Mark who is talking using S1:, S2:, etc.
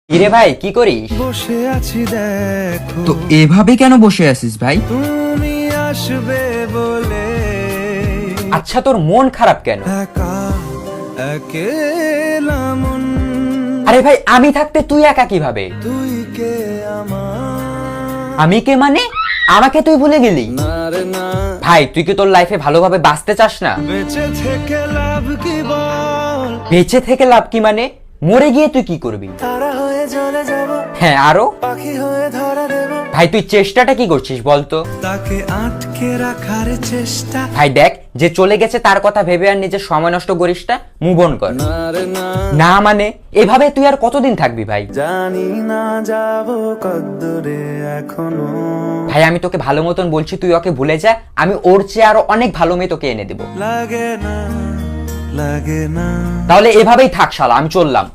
S1: কিরে ভাই কি করিস?
S2: বসে আছি দেখো
S3: তো এভাবে কেন বসে আছিস ভাই?
S2: তুমি আসবে বলে
S1: আচ্ছা তোর মন খারাপ কেন?
S2: একা একেলা মন
S1: আরে ভাই আমি থাকতে তুই একা কিভাবে?
S2: তুই কে আমার
S1: আমি কে মানে? আমাকে তুই ভুলে গেলি?
S2: না রে না
S1: ভাই তুই কি তোর লাইফে ভালোভাবে বাঁচতে চাস না?
S2: বেঁচে থেকে লাভ কি বল
S1: বেঁচে থেকে লাভ কি মানে? মরে গিয়ে তুই কি করবি?
S2: তারা হয়ে জ্বলে যাব
S1: হ্যাঁ আরো?
S2: পাখি হয়ে ধরা দেব
S1: ভাই তুই চেষ্টাটা কি করছিস বলতো?
S2: তাকে আটকে রাখার চেষ্টা
S1: ভাই দেখ যে চলে গেছে তার কথা ভেবে আর নিজের সময় নষ্ট করিস না, মুভ অন কর।
S2: না রে না
S1: না মানে এভাবে তুই আর কতদিন থাকবি ভাই?
S2: জানি না যাব কদ্দূরে এখনো
S1: ভাই আমি তোকে ভালো মতন বলছি তুই ওকে ভুলে যা, আমি ওর চেয়ে আরো অনেক ভালো মেয়ে তোকে এনে দেবো।
S2: লাগে না
S1: তাহলে এভাবেই থাক শালা, আমি চললাম।